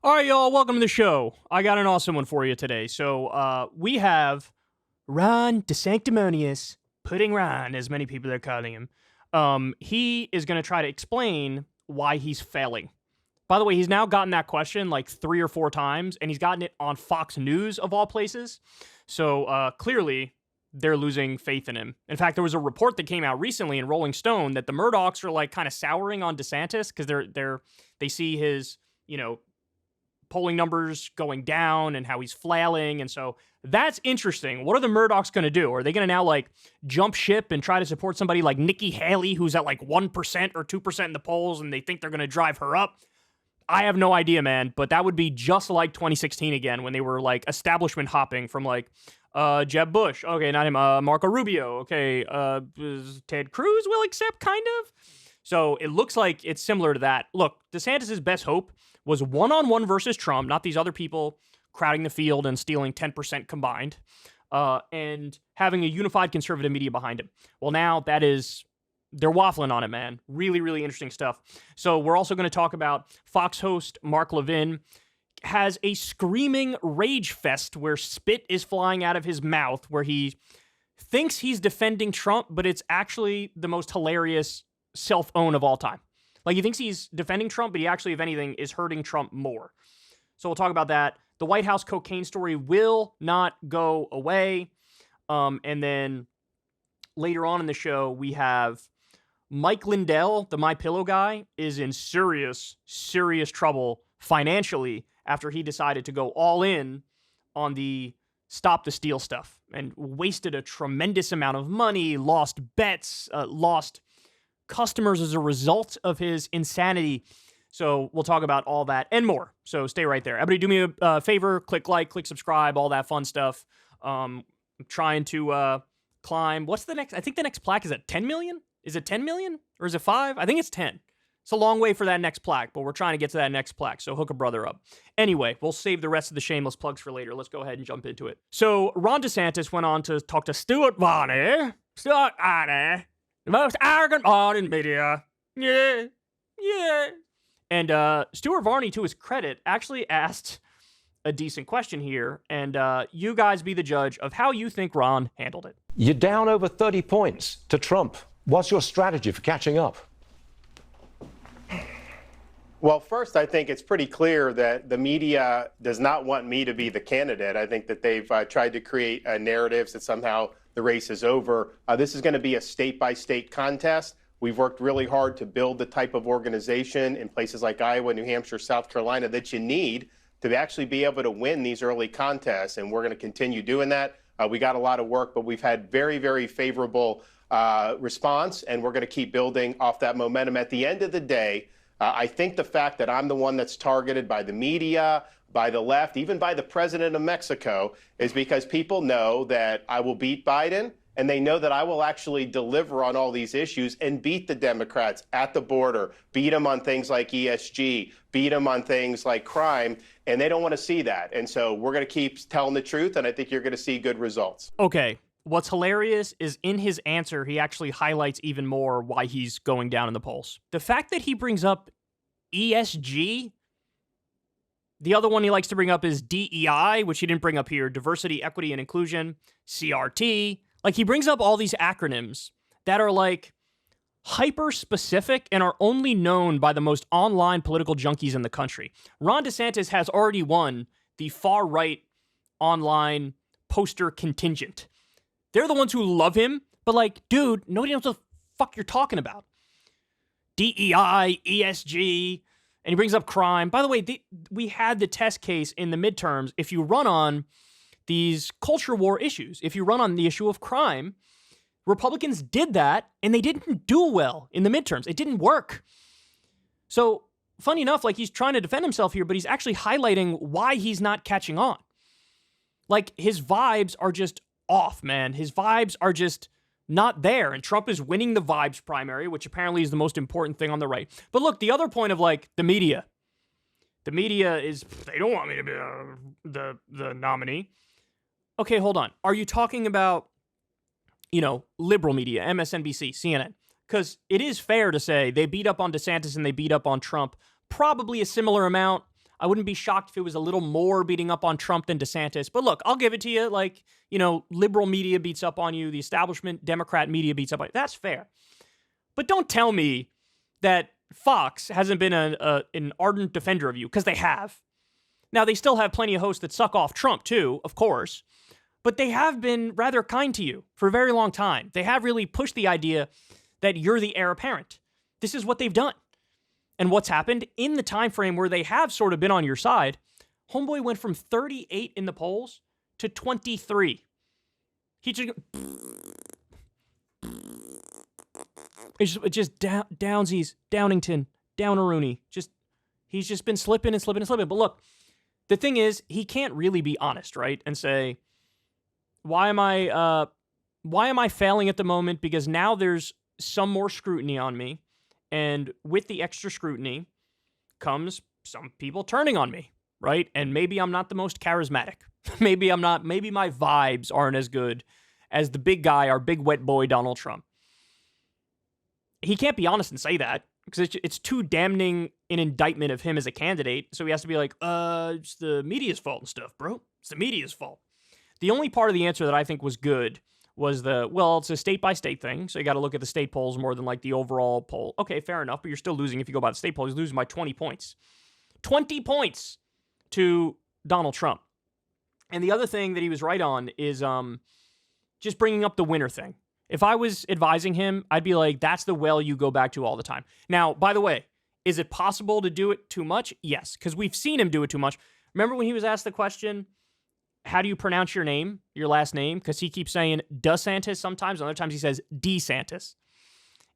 All right, y'all, welcome to the show. I got an awesome one for you today. So we have Ron DeSanctimonious, Pudding Ron, as many people are calling him. He is going to try to explain why he's failing. By the way, he's now gotten that question like 3 or 4 times, and he's gotten it on Fox News, of all places. So clearly, they're losing faith in him. In fact, there was a report that came out recently in Rolling Stone that the Murdochs are like kind of souring on DeSantis because they see his, polling numbers going down and how he's flailing. And so that's interesting. What are the Murdochs going to do? Are they going to now like jump ship and try to support somebody like Nikki Haley, who's at like 1% or 2% in the polls, and they think they're going to drive her up? I have no idea, man, but that would be just like 2016 again when they were like establishment hopping from like Jeb Bush. Okay, not him. Marco Rubio. Okay, Ted Cruz will accept, kind of. So it looks like it's similar to that. Look, DeSantis' best hope was one-on-one versus Trump, not these other people crowding the field and stealing 10% combined, and having a unified conservative media behind him. Well, now they're waffling on it, man. Really, really interesting stuff. So we're also going to talk about Fox host Mark Levin has a screaming rage fest where spit is flying out of his mouth, where he thinks he's defending Trump, but it's actually the most hilarious self-own of all time. Like, he thinks he's defending Trump, but he actually, if anything, is hurting Trump more. So we'll talk about that. The White House cocaine story will not go away. And then later on in the show, we have Mike Lindell, the MyPillow guy, is in serious, serious trouble financially after he decided to go all in on the Stop the Steal stuff and wasted a tremendous amount of money, lost bets, lost customers as a result of his insanity. So we'll talk about all that and more. So stay right there. Everybody do me a favor, click like, click subscribe, all that fun stuff. I'm trying to climb. What's the next? I think the next plaque is at 10 million. Is it 10 million or is it 5? I think it's 10. It's a long way for that next plaque, but we're trying to get to that next plaque. So hook a brother up. Anyway, we'll save the rest of the shameless plugs for later. Let's go ahead and jump into it. So Ron DeSantis went on to talk to Stuart Varney. The most arrogant man in media. Yeah. And Stuart Varney, to his credit, actually asked a decent question here. And you guys be the judge of how you think Ron handled it. You're down over 30 points to Trump. What's your strategy for catching up? Well, first, I think it's pretty clear that the media does not want me to be the candidate. I think that they've tried to create narratives that somehow the race is over. This is going to be a state-by-state contest. We've worked really hard to build the type of organization in places like Iowa, New Hampshire, South Carolina that you need to actually be able to win these early contests, and we're going to continue doing that. We got a lot of work, but we've had very, very favorable response, and we're going to keep building off that momentum. At the end of the day, I think the fact that I'm the one that's targeted by the media, by the left, even by the president of Mexico, is because people know that I will beat Biden, and they know that I will actually deliver on all these issues and beat the Democrats at the border, beat them on things like ESG, beat them on things like crime, and they don't want to see that. And so we're going to keep telling the truth, and I think you're going to see good results. Okay. What's hilarious is in his answer, he actually highlights even more why he's going down in the polls. The fact that he brings up ESG, the other one he likes to bring up is DEI, which he didn't bring up here, diversity, equity, and inclusion, CRT. Like, he brings up all these acronyms that are like hyper specific and are only known by the most online political junkies in the country. Ron DeSantis has already won the far right online poster contingent. They're the ones who love him, but like, dude, nobody knows what the fuck you're talking about. DEI, ESG, and he brings up crime. By the way, we had the test case in the midterms. If you run on these culture war issues, if you run on the issue of crime, Republicans did that, and they didn't do well in the midterms. It didn't work. So, funny enough, like, he's trying to defend himself here, but he's actually highlighting why he's not catching on. Like, his vibes are just off, man. His vibes are just not there, and Trump is winning the vibes primary, which apparently is the most important thing on the right. But look, the other point of, like, the media is, they don't want me to be the nominee. Okay, hold on. Are you talking about, liberal media, MSNBC, CNN? Because it is fair to say they beat up on DeSantis and they beat up on Trump probably a similar amount. I wouldn't be shocked if it was a little more beating up on Trump than DeSantis. But look, I'll give it to you. Like, liberal media beats up on you. The establishment Democrat media beats up on you. That's fair. But don't tell me that Fox hasn't been an ardent defender of you, because they have. Now, they still have plenty of hosts that suck off Trump, too, of course. But they have been rather kind to you for a very long time. They have really pushed the idea that you're the heir apparent. This is what they've done. And what's happened in the time frame where they have sort of been on your side, homeboy went from 38 in the polls to 23. He just... It's just downsies, Downington, Downer-Rooney. He's just been slipping and slipping and slipping. But look, the thing is, he can't really be honest, right? And say, why am I failing at the moment? Because now there's some more scrutiny on me. And with the extra scrutiny comes some people turning on me, right? And maybe I'm not the most charismatic. Maybe my vibes aren't as good as the big guy, our big wet boy, Donald Trump. He can't be honest and say that, because it's too damning an indictment of him as a candidate. So he has to be like, it's the media's fault and stuff, bro. It's the media's fault. The only part of the answer that I think was good was it's a state-by-state thing, so you got to look at the state polls more than like the overall poll. Okay, fair enough, but you're still losing if you go by the state polls. He's losing by 20 points. 20 points to Donald Trump. And the other thing that he was right on is just bringing up the winner thing. If I was advising him, I'd be like, that's the well you go back to all the time. Now, by the way, is it possible to do it too much? Yes, because we've seen him do it too much. Remember when he was asked the question, how do you pronounce your name, your last name? Because he keeps saying DeSantis sometimes, and other times he says DeSantis.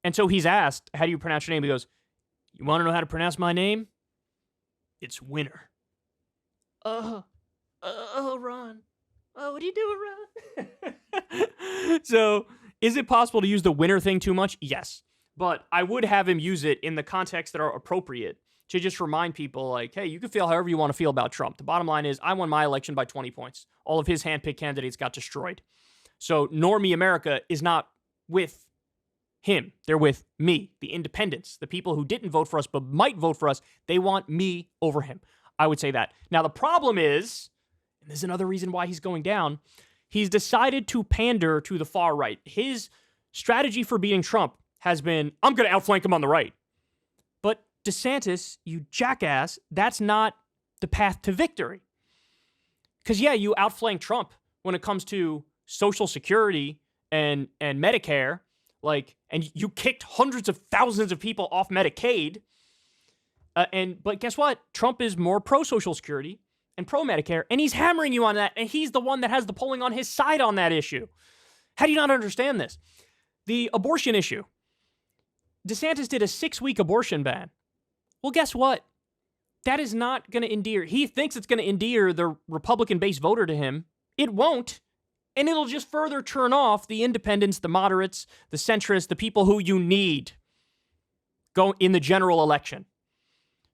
And so he's asked, how do you pronounce your name? He goes, you want to know how to pronounce my name? It's winner. Ron. Oh, what are you doing, Ron? So, is it possible to use the winner thing too much? Yes. But I would have him use it in the context that are appropriate to just remind people, like, hey, you can feel however you want to feel about Trump. The bottom line is, I won my election by 20 points. All of his handpicked candidates got destroyed. So, Normie America is not with him. They're with me, the independents, the people who didn't vote for us but might vote for us. They want me over him. I would say that. Now, the problem is, and this is another reason why he's going down, he's decided to pander to the far right. His strategy for beating Trump has been, I'm going to outflank him on the right. But DeSantis, you jackass, that's not the path to victory. Because, yeah, you outflank Trump when it comes to Social Security and Medicare, and you kicked hundreds of thousands of people off Medicaid. But guess what? Trump is more pro-Social Security and pro-Medicare, and he's hammering you on that, and he's the one that has the polling on his side on that issue. How do you not understand this? The abortion issue. DeSantis did a 6-week abortion ban. Well, guess what? That is not going to endear. He thinks it's going to endear the Republican-based voter to him. It won't, and it'll just further turn off the independents, the moderates, the centrists, the people who you need go in the general election.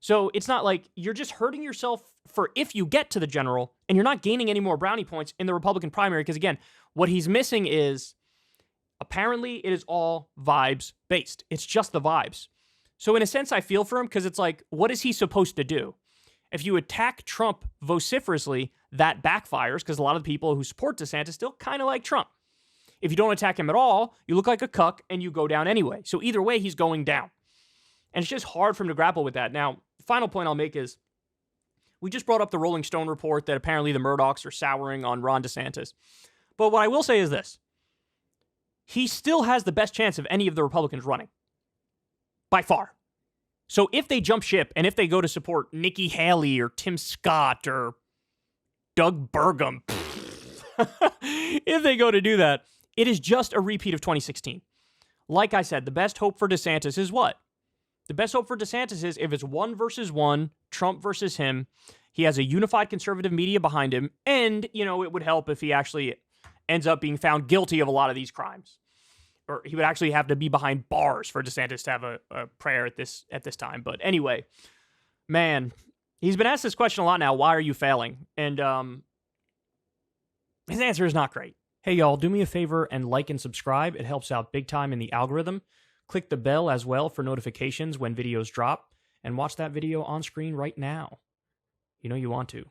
So it's not like you're just hurting yourself for if you get to the general, and you're not gaining any more brownie points in the Republican primary, because, again, what he's missing is, apparently, it is all vibes-based. It's just the vibes. So in a sense, I feel for him, because it's like, what is he supposed to do? If you attack Trump vociferously, that backfires, because a lot of the people who support DeSantis still kind of like Trump. If you don't attack him at all, you look like a cuck, and you go down anyway. So either way, he's going down. And it's just hard for him to grapple with that. Now, the final point I'll make is, we just brought up the Rolling Stone report that apparently the Murdochs are souring on Ron DeSantis. But what I will say is this. He still has the best chance of any of the Republicans running. By far. So if they jump ship, and if they go to support Nikki Haley or Tim Scott or Doug Burgum, if they go to do that, it is just a repeat of 2016. Like I said, the best hope for DeSantis is what? The best hope for DeSantis is if it's 1 versus 1, Trump versus him, he has a unified conservative media behind him, and, it would help if he actually ends up being found guilty of a lot of these crimes. Or he would actually have to be behind bars for DeSantis to have a prayer at this time. But anyway, man, he's been asked this question a lot now, why are you failing? And his answer is not great. Hey, y'all, do me a favor and like and subscribe. It helps out big time in the algorithm. Click the bell as well for notifications when videos drop, and watch that video on screen right now. You know you want to.